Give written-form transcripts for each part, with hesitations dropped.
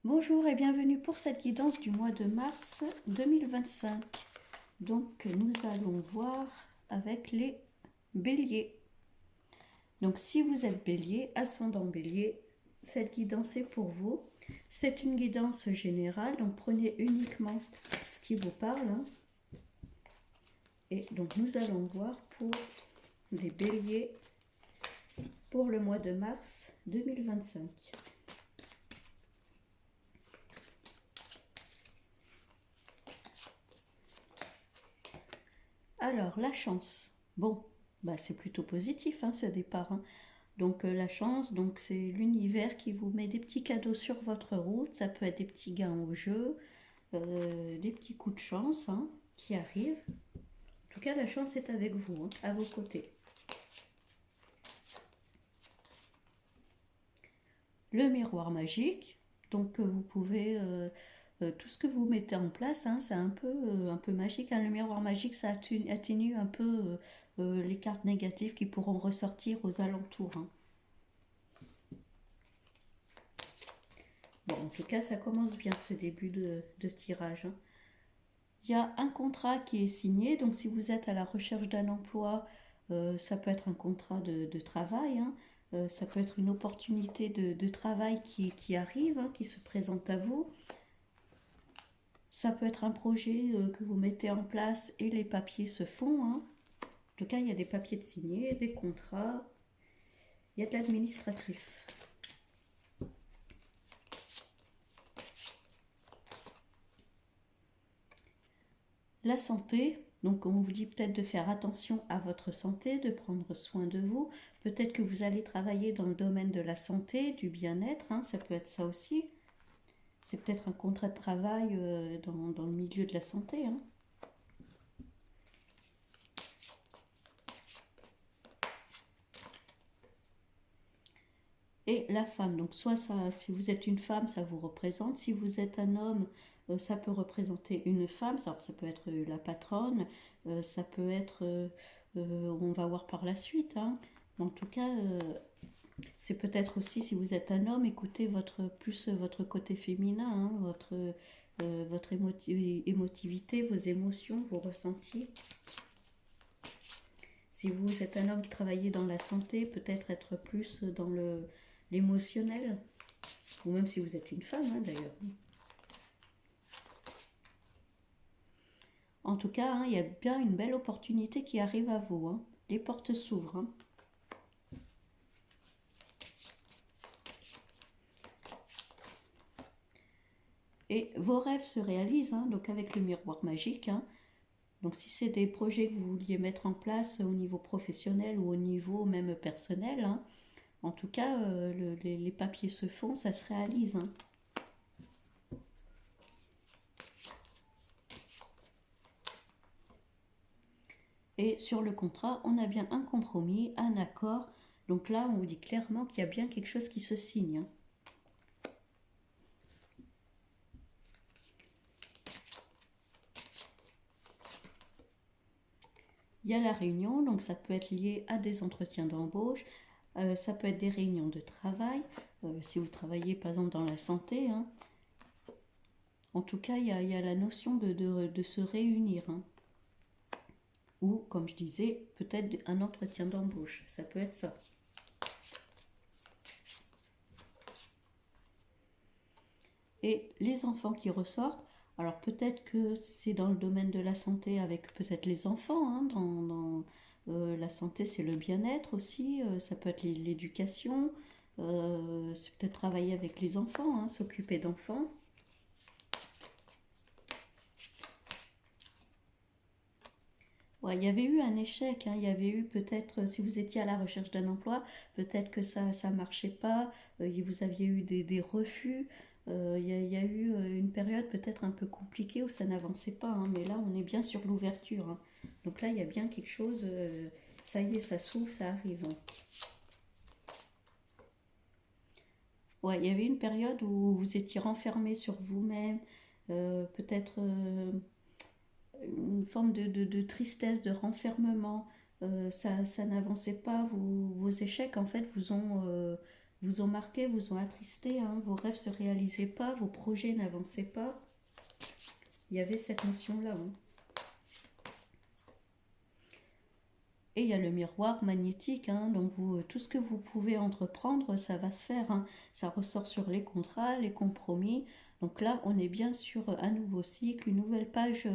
Bonjour et bienvenue pour cette guidance du mois de mars 2025. Donc nous allons voir avec les béliers. Donc si vous êtes bélier, ascendant bélier, cette guidance est pour vous. C'est une guidance générale, donc prenez uniquement ce qui vous parle. Et donc nous allons voir pour les béliers pour le mois de mars 2025. Alors, la chance. Bon, c'est plutôt positif ce départ. Donc, la chance, c'est l'univers qui vous met des petits cadeaux sur votre route. Ça peut être des petits gains au jeu, des petits coups de chance qui arrivent. En tout cas, la chance est avec vous, à vos côtés. Le miroir magique. Donc, vous pouvez... tout ce que vous mettez en place, c'est un peu magique. Le miroir magique, ça atténue un peu les cartes négatives qui pourront ressortir aux alentours. Bon, en tout cas, ça commence bien ce début de tirage. Il y a un contrat qui est signé, donc si vous êtes à la recherche d'un emploi, ça peut être un contrat de travail, ça peut être une opportunité de travail qui arrive, qui se présente à vous. Ça peut être un projet que vous mettez en place et les papiers se font. En tout cas, il y a des papiers de signer, des contrats, il y a de l'administratif. La santé, donc on vous dit peut-être de faire attention à votre santé, de prendre soin de vous. Peut-être que vous allez travailler dans le domaine de la santé, du bien-être, ça peut être ça aussi. C'est peut-être un contrat de travail dans le milieu de la santé. Et la femme, donc soit ça, si vous êtes une femme, ça vous représente. Si vous êtes un homme, ça peut représenter une femme. Ça peut être la patronne, ça peut être, on va voir par la suite. En tout cas, c'est peut-être aussi si vous êtes un homme, écoutez plus votre côté féminin, votre émotivité, vos émotions, vos ressentis. Si vous êtes un homme qui travaillait dans la santé, peut-être être plus dans l'émotionnel, ou même si vous êtes une femme d'ailleurs. En tout cas, il y a bien une belle opportunité qui arrive à vous. Les portes s'ouvrent. Et vos rêves se réalisent, donc avec le miroir magique. Donc si c'est des projets que vous vouliez mettre en place au niveau professionnel ou au niveau même personnel, en tout cas, les papiers se font, ça se réalise. Et sur le contrat, on a bien un compromis, un accord. Donc là, on vous dit clairement qu'il y a bien quelque chose qui se signe. Il y a la réunion, donc ça peut être lié à des entretiens d'embauche, ça peut être des réunions de travail, si vous travaillez par exemple dans la santé. En tout cas, il y a la notion de se réunir. Ou, comme je disais, peut-être un entretien d'embauche, ça peut être ça. Et les enfants qui ressortent, alors peut-être que c'est dans le domaine de la santé avec peut-être les enfants. Dans la santé, c'est le bien-être aussi. Ça peut être l'éducation. C'est peut-être travailler avec les enfants, s'occuper d'enfants. Ouais, il y avait eu un échec, il y avait eu peut-être, si vous étiez à la recherche d'un emploi, peut-être que ça ne marchait pas, vous aviez eu des refus, il y a eu une période peut-être un peu compliquée où ça n'avançait pas, mais là on est bien sur l'ouverture. Donc là il y a bien quelque chose, ça y est, ça s'ouvre, ça arrive. Ouais, il y avait une période où vous étiez renfermé sur vous-même, peut-être une forme de tristesse, de renfermement. Ça n'avançait pas. Vos échecs, en fait, vous ont vous ont marqué, vous ont attristé, hein, vos rêves ne se réalisaient pas, vos projets n'avançaient pas. Il y avait cette notion-là. Hein. Et il y a le miroir magnétique, hein, donc tout ce que vous pouvez entreprendre, ça va se faire. Hein. Ça ressort sur les contrats, les compromis. Donc là, on est bien sur un nouveau cycle, une nouvelle page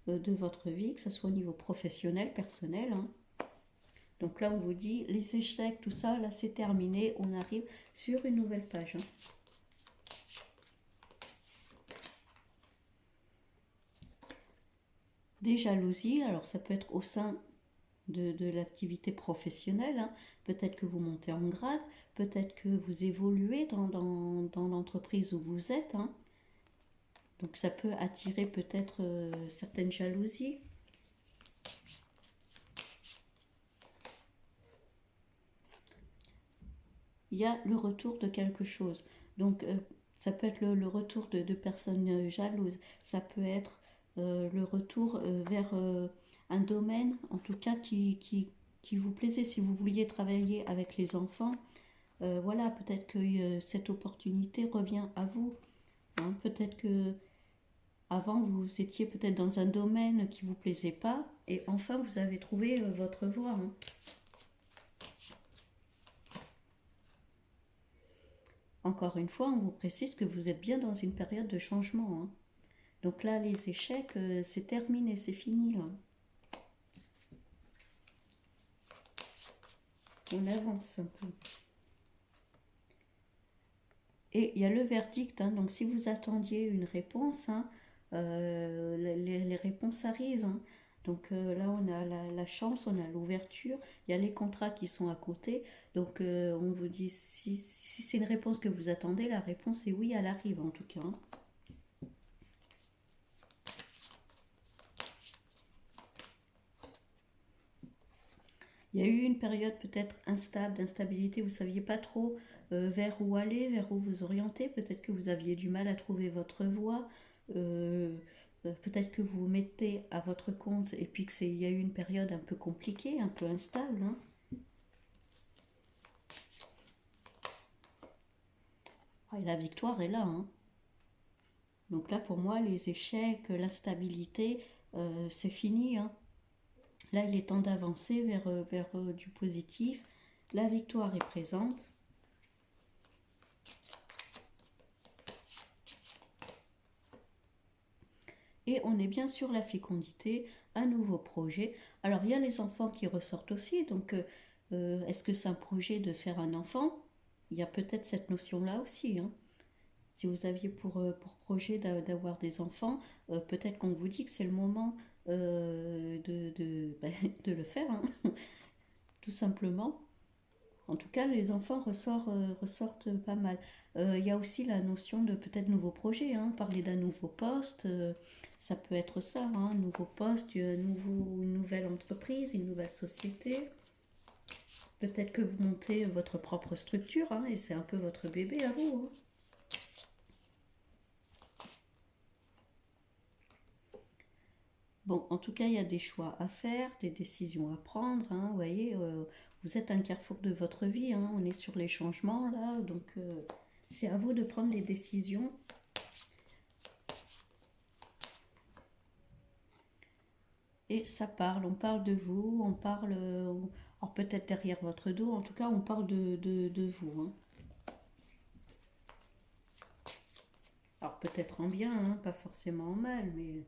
de votre vie, que ce soit au niveau professionnel, personnel. Hein. Donc là, on vous dit, les échecs, tout ça, là, c'est terminé. On arrive sur une nouvelle page. Hein. Des jalousies, alors ça peut être au sein de l'activité professionnelle. Hein. Peut-être que vous montez en grade, peut-être que vous évoluez dans l'entreprise où vous êtes. Hein. Donc ça peut attirer peut-être certaines jalousies. Il y a le retour de quelque chose. Donc ça peut être le retour de personnes jalouses. Ça peut être le retour vers un domaine, en tout cas, qui vous plaisait. Si vous vouliez travailler avec les enfants, voilà, peut-être que cette opportunité revient à vous. Hein. Peut-être que avant vous étiez peut-être dans un domaine qui vous plaisait pas, et enfin vous avez trouvé votre voie. Hein. Encore une fois, on vous précise que vous êtes bien dans une période de changement. Hein. Donc là, les échecs, c'est terminé, c'est fini là. On avance un peu. Et il y a le verdict, hein, donc si vous attendiez une réponse, hein, les réponses arrivent. Hein. Donc là, on a la chance, on a l'ouverture, il y a les contrats qui sont à côté. Donc on vous dit, si c'est une réponse que vous attendez, la réponse est oui, elle arrive en tout cas. Hein. Il y a eu une période peut-être instable, d'instabilité, vous ne saviez pas trop vers où aller, vers où vous orienter. Peut-être que vous aviez du mal à trouver votre voie. Euh, Peut-être que vous vous mettez à votre compte et puis qu'il y a eu une période un peu compliquée, un peu instable. Hein. Et la victoire est là. Hein. Donc là, pour moi, les échecs, l'instabilité, c'est fini. Hein. Là, il est temps d'avancer vers du positif. La victoire est présente. Et on est bien sur la fécondité, un nouveau projet. Alors, il y a les enfants qui ressortent aussi. Donc, est-ce que c'est un projet de faire un enfant? Il y a peut-être cette notion-là aussi. Hein. Si vous aviez pour projet d'avoir des enfants, peut-être qu'on vous dit que c'est le moment de le faire, hein, tout simplement. En tout cas, les enfants ressortent pas mal. Il y a aussi la notion de peut-être nouveaux projets. Hein, parler d'un nouveau poste, ça peut être ça, hein, un nouveau poste, une nouvelle entreprise, une nouvelle société. Peut-être que vous montez votre propre structure, hein, et c'est un peu votre bébé à vous. Hein. Bon, en tout cas, il y a des choix à faire, des décisions à prendre. Hein, vous voyez, vous êtes un carrefour de votre vie. Hein, on est sur les changements là, donc c'est à vous de prendre les décisions. Et ça parle, on parle de vous, on parle, alors peut-être derrière votre dos, en tout cas, on parle de vous. Hein. Alors peut-être en bien, hein, pas forcément en mal, mais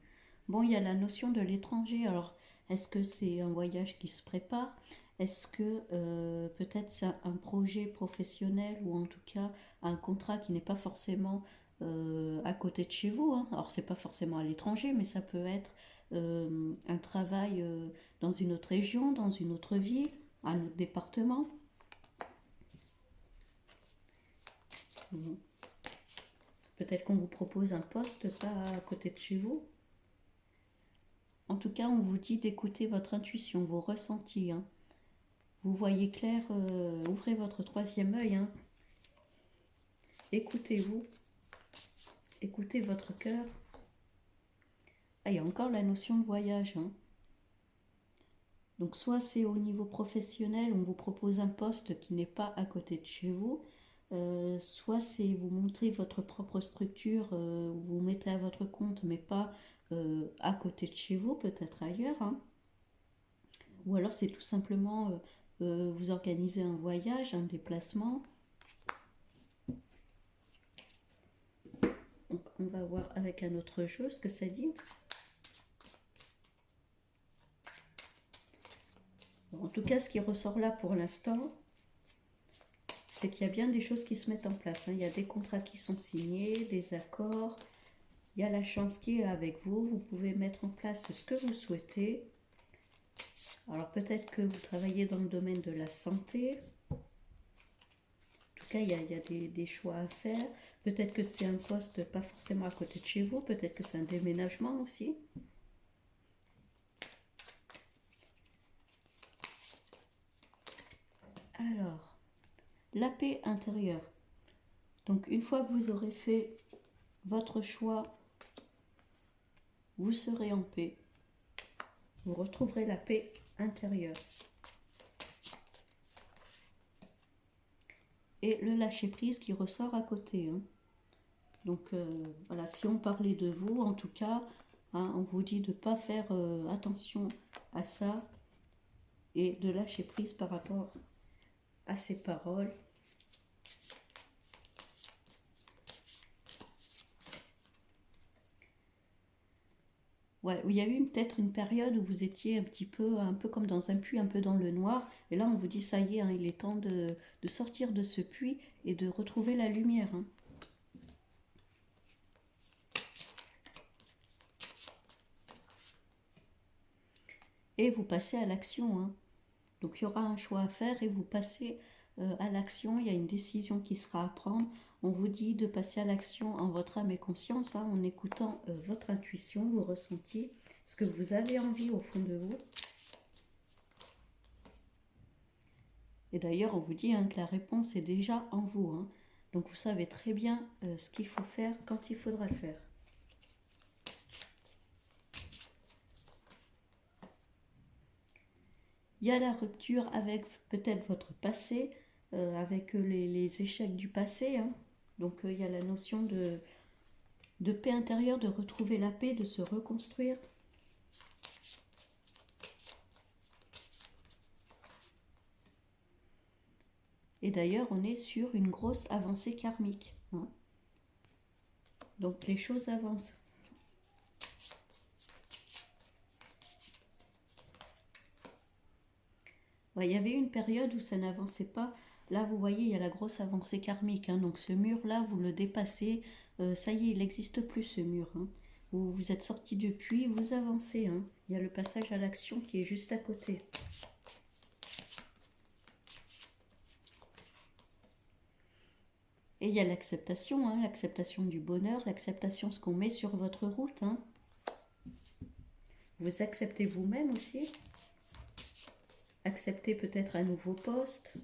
bon, il y a la notion de l'étranger. Alors, est-ce que c'est un voyage qui se prépare? Est-ce que peut-être c'est un projet professionnel ou en tout cas un contrat qui n'est pas forcément à côté de chez vous? Hein. Alors, c'est pas forcément à l'étranger, mais ça peut être un travail dans une autre région, dans une autre ville, un autre département. Mhm. Peut-être qu'on vous propose un poste pas à côté de chez vous. En tout cas, on vous dit d'écouter votre intuition, vos ressentis. Hein. Vous voyez clair, ouvrez votre troisième œil. Hein. Écoutez-vous, écoutez votre cœur. Ah, il y a encore la notion de voyage. Hein. Donc soit c'est au niveau professionnel, on vous propose un poste qui n'est pas à côté de chez vous. soit c'est vous montrez votre propre structure, vous vous mettez à votre compte, mais pas à côté de chez vous, peut-être ailleurs, hein. Ou alors c'est tout simplement vous organisez un voyage, un déplacement. Donc on va voir avec un autre jeu ce que ça dit. Bon, en tout cas, ce qui ressort là pour l'instant, c'est qu'il y a bien des choses qui se mettent en place, hein. Il y a des contrats qui sont signés, des accords. Il y a la chance qui est avec vous. Vous pouvez mettre en place ce que vous souhaitez. Alors peut-être que vous travaillez dans le domaine de la santé. En tout cas, il y a des choix à faire. Peut-être que c'est un poste pas forcément à côté de chez vous. Peut-être que c'est un déménagement aussi. Alors, la paix intérieure. Donc une fois que vous aurez fait votre choix, vous serez en paix. Vous retrouverez la paix intérieure. Et le lâcher-prise qui ressort à côté, hein. Donc voilà, si on parlait de vous, en tout cas, hein, on vous dit de ne pas faire attention à ça et de lâcher prise par rapport à ces paroles. Ouais, il y a eu peut-être une période où vous étiez un peu comme dans un puits, un peu dans le noir. Et là, on vous dit, ça y est, hein, il est temps de sortir de ce puits et de retrouver la lumière, hein. Et vous passez à l'action, hein. Donc il y aura un choix à faire et vous passez à l'action. Il y a une décision qui sera à prendre. On vous dit de passer à l'action en votre âme et conscience, hein, en écoutant votre intuition, vos ressentis, ce que vous avez envie au fond de vous. Et d'ailleurs, on vous dit, hein, que la réponse est déjà en vous, hein. Donc vous savez très bien ce qu'il faut faire quand il faudra le faire. Il y a la rupture avec peut-être votre passé, avec les échecs du passé, hein. Donc il y a la notion de paix intérieure, de retrouver la paix, de se reconstruire. Et d'ailleurs, on est sur une grosse avancée karmique, hein. Donc les choses avancent. Ouais, il y avait une période où ça n'avançait pas. Là, vous voyez, il y a la grosse avancée karmique, hein. Donc ce mur-là, vous le dépassez. Ça y est, il n'existe plus ce mur, hein. Vous êtes sorti du puits, vous avancez, hein. Il y a le passage à l'action qui est juste à côté. Et il y a l'acceptation, hein, l'acceptation du bonheur, l'acceptation de ce qu'on met sur votre route, hein. Vous acceptez vous-même aussi. Acceptez peut-être un nouveau poste.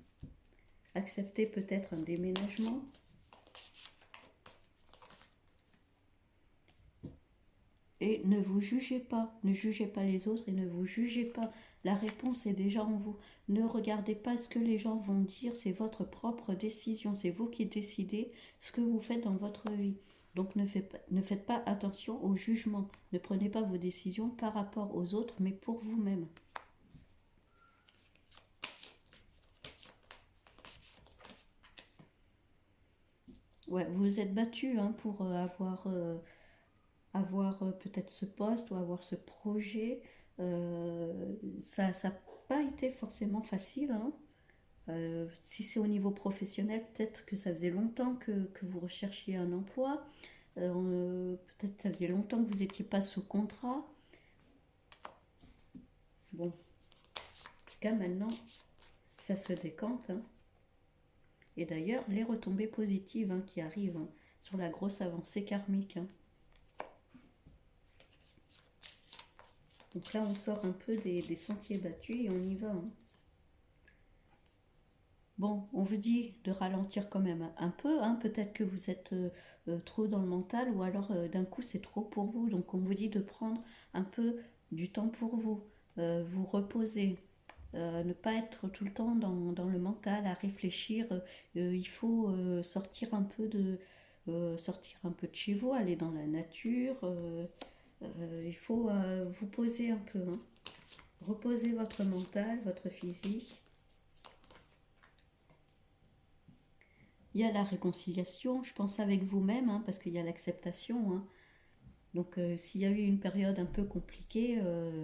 Acceptez peut-être un déménagement. Et ne vous jugez pas, ne jugez pas les autres et ne vous jugez pas. La réponse est déjà en vous. Ne regardez pas ce que les gens vont dire, c'est votre propre décision, c'est vous qui décidez ce que vous faites dans votre vie. Donc ne faites pas attention au jugement, ne prenez pas vos décisions par rapport aux autres, mais pour vous-même. Ouais, vous vous êtes battu, hein, pour avoir peut-être ce poste ou avoir ce projet. Ça n'a pas été forcément facile, hein. Si c'est au niveau professionnel, peut-être que ça faisait longtemps que vous recherchiez un emploi. Peut-être que ça faisait longtemps que vous n'étiez pas sous contrat. Bon, en tout cas maintenant, ça se décante, hein. Et d'ailleurs, les retombées positives, hein, qui arrivent, hein, sur la grosse avancée karmique, hein. Donc là, on sort un peu des sentiers battus et on y va, hein. Bon, on vous dit de ralentir quand même un peu, hein. Peut-être que vous êtes trop dans le mental ou alors d'un coup c'est trop pour vous. Donc on vous dit de prendre un peu du temps pour vous, vous reposer, Ne pas être tout le temps dans le mental à réfléchir. Il faut sortir un peu de chez vous, aller dans la nature. Il faut vous poser un peu, hein. Reposer votre mental, votre physique. Il y a la réconciliation, je pense, avec vous-même, hein, parce qu'il y a l'acceptation, hein. Donc, s'il y a eu une période un peu compliquée,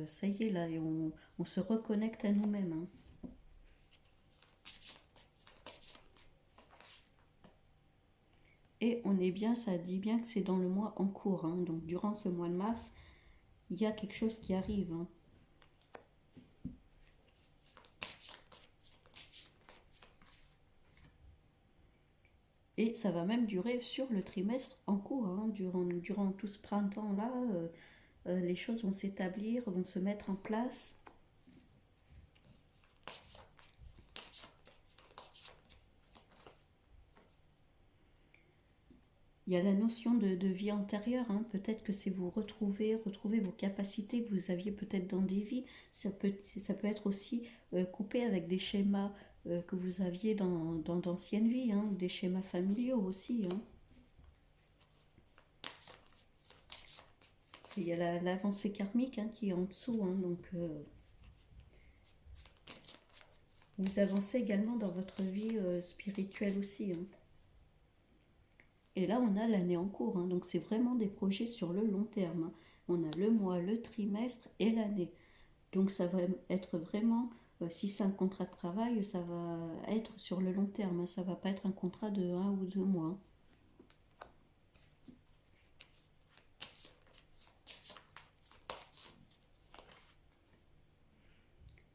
ça y est, là, et on se reconnecte à nous-mêmes, hein. Et on est bien, ça dit bien que c'est dans le mois en cours, hein. Donc, durant ce mois de mars, il y a quelque chose qui arrive, hein. Et ça va même durer sur le trimestre en cours, hein. Durant tout ce printemps-là, les choses vont s'établir, vont se mettre en place. Il y a la notion de vie antérieure, hein. Peut-être que c'est vous retrouver vos capacités que vous aviez peut-être dans des vies. Ça peut être aussi coupé avec des schémas que vous aviez dans d'anciennes vies, hein, des schémas familiaux aussi, hein. Il y a l'avancée karmique, hein, qui est en dessous, hein, donc vous avancez également dans votre vie spirituelle aussi, hein. Et là, on a l'année en cours, hein, donc c'est vraiment des projets sur le long terme, hein. On a le mois, le trimestre et l'année. Donc ça va être vraiment, si c'est un contrat de travail, ça va être sur le long terme, hein. Ça va pas être un contrat de 1 ou 2 mois, hein.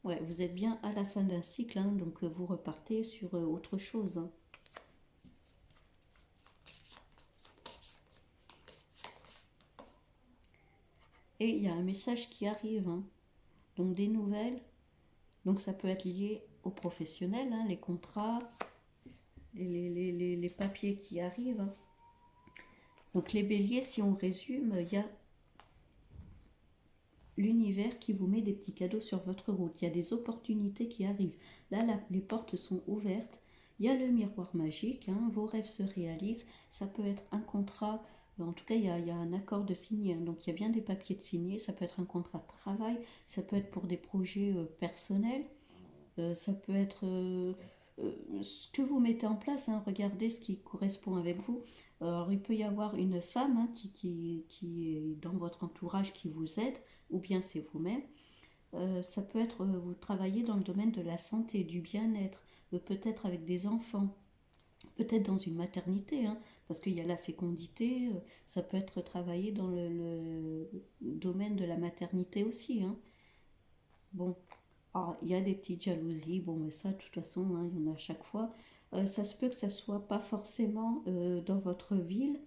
Ouais, vous êtes bien à la fin d'un cycle, hein, donc vous repartez sur autre chose, hein. Et il y a un message qui arrive, hein, donc des nouvelles. Donc ça peut être lié aux professionnels, hein, les contrats, les papiers qui arrivent, hein. Donc les béliers, si on résume, il y a l'univers qui vous met des petits cadeaux sur votre route. Il y a des opportunités qui arrivent. Là, les portes sont ouvertes. Il y a le miroir magique, hein, vos rêves se réalisent. Ça peut être un contrat, en tout cas, il y a un accord de signer, hein. Donc il y a bien des papiers de signer. Ça peut être un contrat de travail, ça peut être pour des projets personnels. Ça peut être ce que vous mettez en place, hein. Regardez ce qui correspond avec vous. Alors, il peut y avoir une femme, hein, qui est dans votre entourage qui vous aide, ou bien c'est vous-même. Ça peut être, vous travaillez dans le domaine de la santé, du bien-être, peut-être avec des enfants, peut-être dans une maternité, hein, parce qu'il y a la fécondité. Ça peut être travaillé dans le domaine de la maternité aussi, hein. Bon, alors, il y a des petites jalousies, bon, mais ça, de toute façon, hein, il y en a à chaque fois. Ça se peut que ça soit pas forcément dans votre ville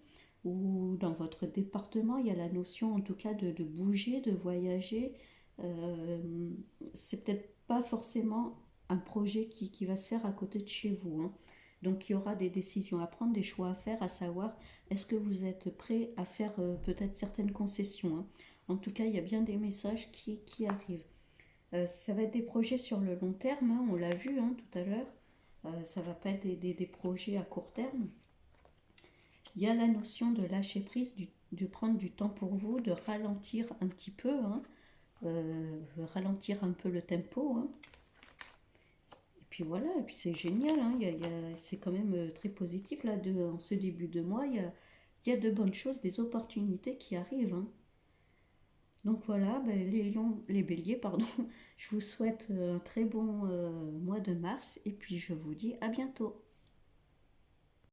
ou dans votre département. Il y a la notion, en tout cas, de bouger, de voyager. Euh, c'est peut-être pas forcément un projet qui va se faire à côté de chez vous, hein. Donc, il y aura des décisions à prendre, des choix à faire, à savoir est-ce que vous êtes prêt à faire peut-être certaines concessions, hein. En tout cas, il y a bien des messages qui arrivent. Ça va être des projets sur le long terme, hein, on l'a vu, hein, tout à l'heure. Ça ne va pas être des projets à court terme. Il y a la notion de lâcher prise, de prendre du temps pour vous, de ralentir un petit peu, hein, ralentir un peu le tempo, hein. Et puis voilà, et puis c'est génial, hein, c'est quand même très positif là, en ce début de mois, il y a de bonnes choses, des opportunités qui arrivent, hein. Donc voilà, ben, les lions, les béliers, pardon, je vous souhaite un très bon mois de mars et puis je vous dis à bientôt.